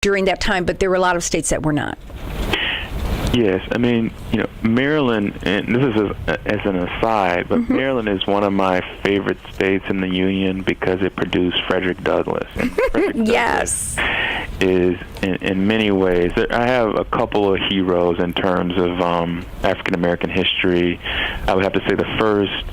during that time, but there were a lot of states that were not. Yes, I mean, Maryland, and this is as an aside, but Maryland is one of my favorite states in the Union because it produced Frederick Douglass. And Frederick Yes. Douglass is, in many ways, I have a couple of heroes in terms of African American history. I would have to say the first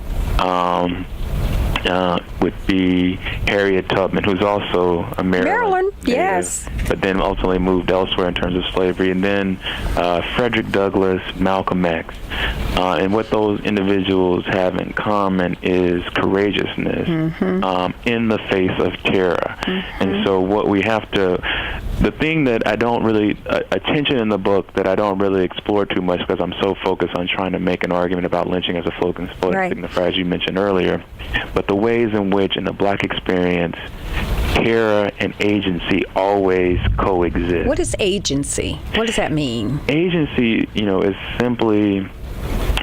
would be Harriet Tubman, who's also a Maryland native, yes, but then ultimately moved elsewhere in terms of slavery. And then Frederick Douglass, Malcolm X. And what those individuals have in common is courageousness in the face of terror. And so what we have to, the thing that I don't really, attention in the book that I don't really explore too much because I'm so focused on trying to make an argument about lynching as a floating signifier, as you mentioned earlier, but the ways in which in the Black experience, terror and agency always coexist. What is agency? What does that mean? Agency, is simply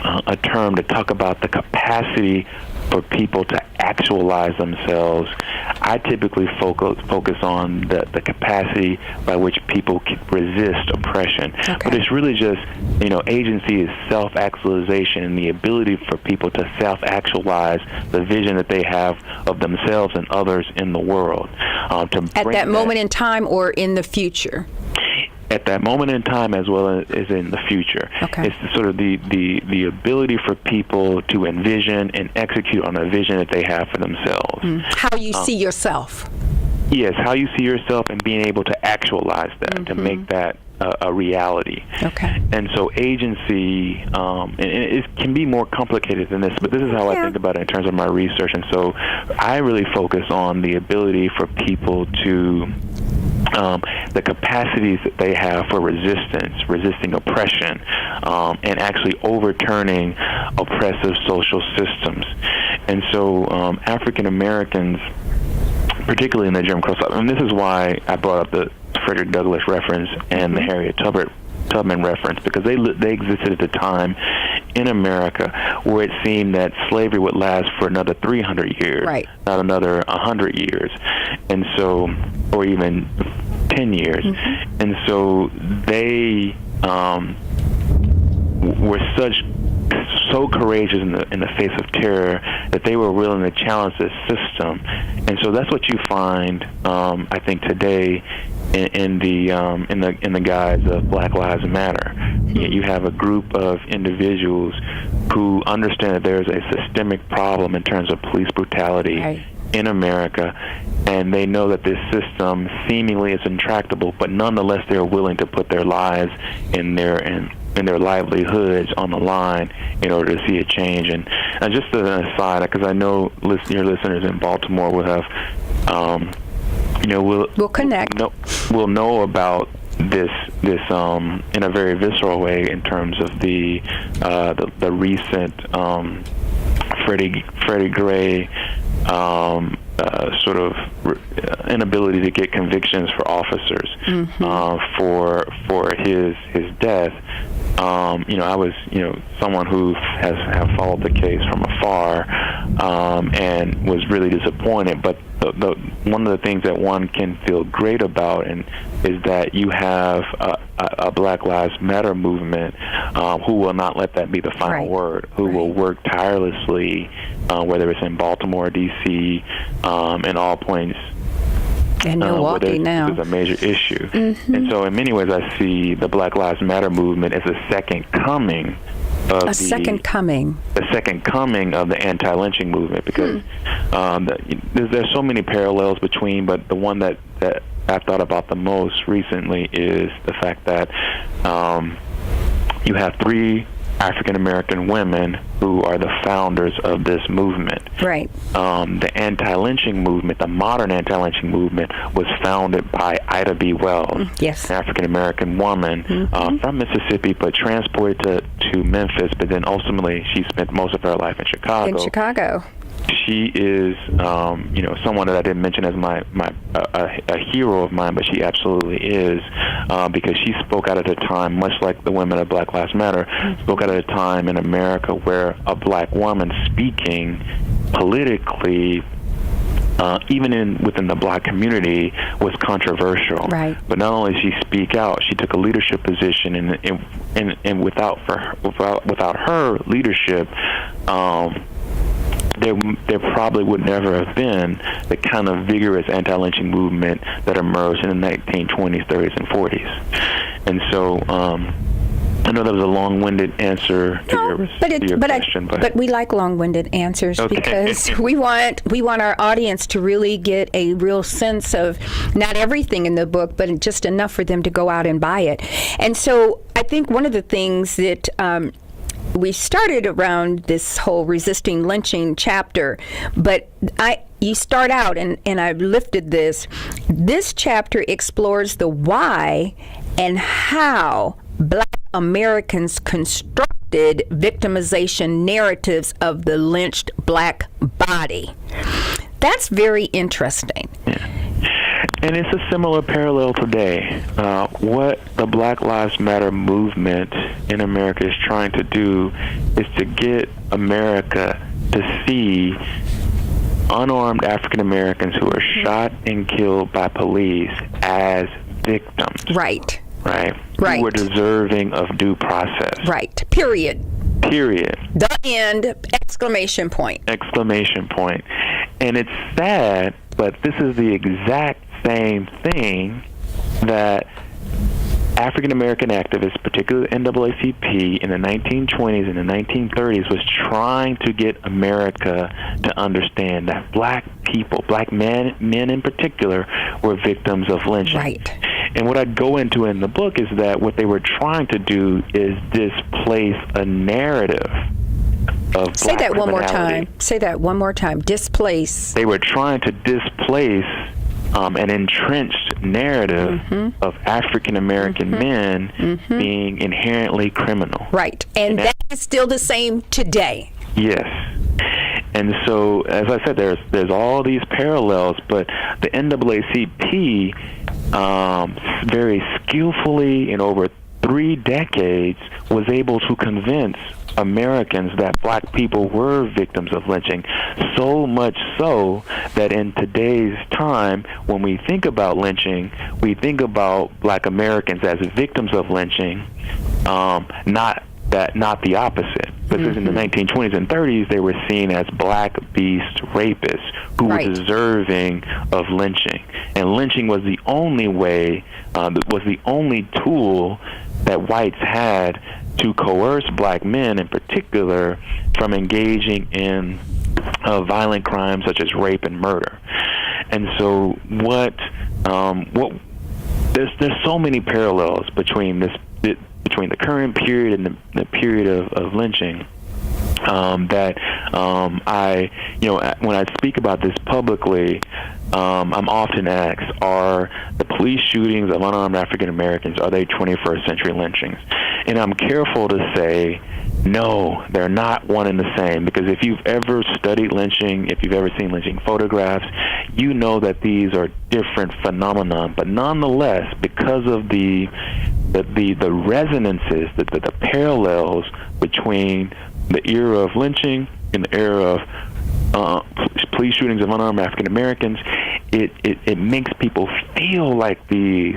a term to talk about the capacity for people to actualize themselves. I typically focus on the capacity by which people can resist oppression. Okay. But it's really just, agency is self-actualization and the ability for people to self-actualize the vision that they have of themselves and others in the world. At that moment in time or in the future? At that moment in time as well as in the future. Okay. It's sort of the ability for people to envision and execute on a vision that they have for themselves. How you see yourself. Yes, how you see yourself and being able to actualize that, to make that a reality. Okay. And so agency, and it can be more complicated than this, but this is how I think about it in terms of my research. And so I really focus on the ability for people to the capacities that they have for resisting oppression, and actually overturning oppressive social systems. And so African Americans, particularly in the Jim Crow South, and this is why I brought up the Frederick Douglass reference and the Harriet Tubman reference, because they existed at the time in America where it seemed that slavery would last for another 300 years, right, not another 100 years, and so, or even 10 years. And so they were so courageous in the face of terror that they were willing to challenge this system. And so that's what you find, I think, today in the guise of Black Lives Matter. You have a group of individuals who understand that there is a systemic problem in terms of police brutality in America, and they know that this system seemingly is intractable, but nonetheless they're willing to put their lives and their livelihoods on the line in order to see a change. And just as an aside, because I know your listeners in Baltimore will have, we'll connect. We'll know about this in a very visceral way in terms of the recent Freddie Gray sort of inability to get convictions for officers for his death. I was someone who have followed the case from afar and was really disappointed. But the one of the things that one can feel great about is that you have a Black Lives Matter movement who will not let that be the final word, who will work tirelessly, whether it's in Baltimore, D.C., and all points. And Milwaukee now. It's a major issue. And so in many ways I see the Black Lives Matter movement as a second coming of the second coming of the anti-lynching movement, because there's so many parallels between, but the one that I've thought about the most recently is the fact that you have 3 African-American women who are the founders of this movement. Right. The anti-lynching movement, the modern anti-lynching movement, was founded by Ida B. Wells, yes, an African-American woman from Mississippi, but transported to Memphis, but then ultimately she spent most of her life in Chicago. She is, someone that I didn't mention as a hero of mine, but she absolutely is, because she spoke out at a time, much like the women of Black Lives Matter, spoke out at a time in America where a black woman speaking politically even within the black community, was controversial. Right. But not only did she speak out, she took a leadership position, and without her leadership, there probably would never have been the kind of vigorous anti-lynching movement that emerged in the 1920s, 30s, and 40s. And so I know that was a long-winded answer to your question, but we like long-winded answers because we want our audience to really get a real sense of not everything in the book, but just enough for them to go out and buy it. And so I think one of the things that we started around this whole resisting lynching chapter, but you start out, and I've lifted this. This chapter explores the why and how Black Americans constructed victimization narratives of the lynched black body. That's very interesting. Yeah. And it's a similar parallel today. What the Black Lives Matter movement in America is trying to do is to get America to see unarmed African Americans who are shot and killed by police as victims. Right. Right? Right. Who are deserving of due process. Right. Period. The end! Exclamation point. Exclamation point. And it's sad, but this is the exact same thing that African American activists, particularly the NAACP, in the 1920s and the 1930s, was trying to get America to understand that black people, black men in particular, were victims of lynching. Right. And what I'd go into in the book is that what they were trying to do is displace a narrative of Say black that one more criminality. time. Say that one more time. Displace. They were trying to displace an entrenched narrative of African American men being inherently criminal. Right. And that is still the same today. Yes. And so, as I said, there's all these parallels, but the NAACP very skillfully, in over 3 decades, was able to convince Americans that black people were victims of lynching, so much so that in today's time, when we think about lynching, we think about black Americans as victims of lynching, not the opposite. Because in the 1920s and 30s, they were seen as black beast rapists who were deserving of lynching. And lynching was the only way, was the only tool that whites had to coerce black men in particular from engaging in violent crimes such as rape and murder. And so there's so many parallels between the current period and the period of lynching, that when I speak about this publicly, I'm often asked, are the police shootings of unarmed African Americans, are they 21st century lynchings? And I'm careful to say, no, they're not one and the same, because if you've ever studied lynching, if you've ever seen lynching photographs, you know that these are different phenomena. But nonetheless, because of the resonances, the parallels between the era of lynching and the era of police shootings of unarmed African Americans, it makes people feel like these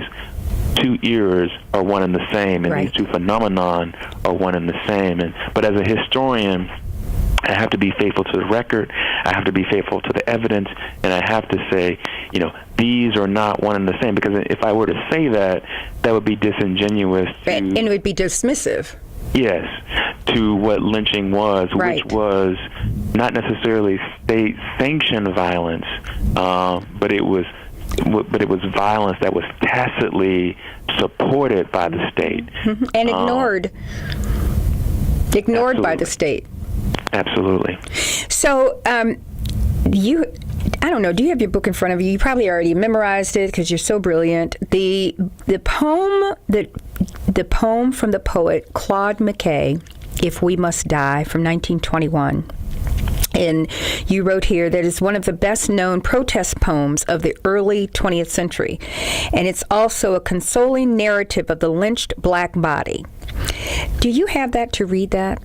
two eras are one and the same, and these two phenomenon are one and the same. But as a historian, I have to be faithful to the record, I have to be faithful to the evidence, and I have to say, these are not one and the same, because if I were to say that, that would be disingenuous. And it would be dismissive. Yes, to what lynching was, which was not necessarily state-sanctioned violence, but it was violence that was tacitly supported by the state and ignored by the state. Absolutely. So, I don't know, do you have your book in front of you? You probably already memorized it because you're so brilliant. The poem from the poet Claude McKay, If We Must Die, from 1921. And you wrote here that it's one of the best known protest poems of the early 20th century. And it's also a consoling narrative of the lynched black body. Do you have that to read that?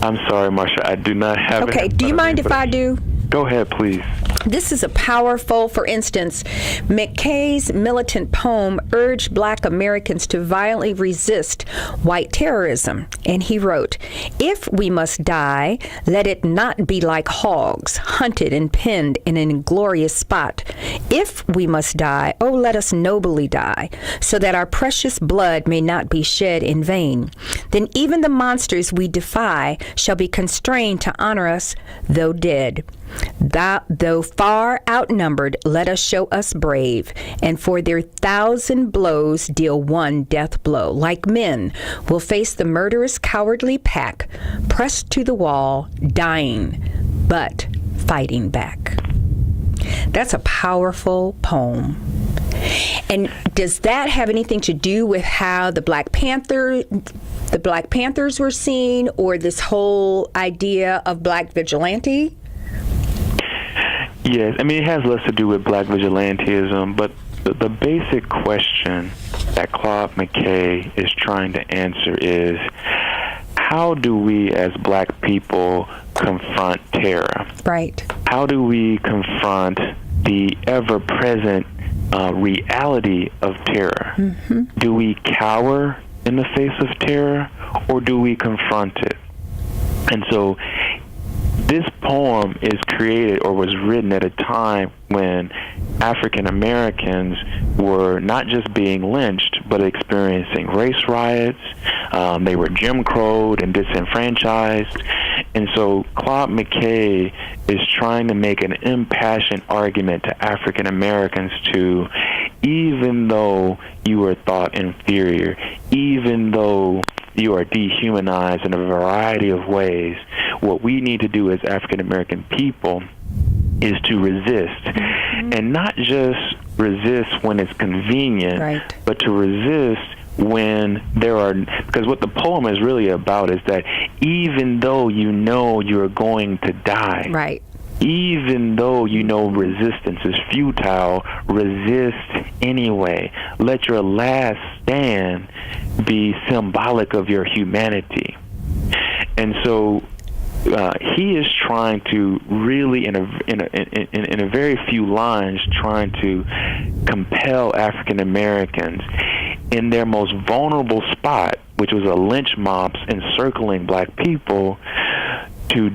I'm sorry, Marsha, I do not have it. Okay, do you mind if I do? Go ahead, please. This is a powerful, for instance, McKay's militant poem urged Black Americans to violently resist white terrorism. And he wrote, "If we must die, let it not be like hogs, hunted and pinned in an inglorious spot. If we must die, oh, let us nobly die, so that our precious blood may not be shed in vain. Then even the monsters we defy shall be constrained to honor us, though dead. Though far outnumbered, let us show us brave, and for their 1,000 blows deal one death blow. Like men, we'll face the murderous, cowardly pack, pressed to the wall, dying, but fighting back." That's a powerful poem. And does that have anything to do with how the Black Panthers were seen, or this whole idea of Black vigilante? Yes, I mean, it has less to do with Black vigilantism, but the basic question that Claude McKay is trying to answer is, how do we as Black people confront terror? Right. How do we confront the ever-present reality of terror? Mm-hmm. Do we cower in the face of terror, or do we confront it? And so this poem is created or was written at a time when African Americans were not just being lynched, but experiencing race riots. They were Jim Crowed and disenfranchised. And so Claude McKay is trying to make an impassioned argument to African Americans to, even though you are thought inferior, even though you are dehumanized in a variety of ways, what we need to do as African American people is to resist. Mm-hmm. And not just resist when it's convenient, right, but to resist when there are, because what the poem is really about is that even though you know you're going to die, right, even though you know resistance is futile, resist anyway. Let your last stand be symbolic of your humanity. And so he is trying to really, in a very few lines, trying to compel African Americans in their most vulnerable spot, which was a lynch mobs encircling Black people, to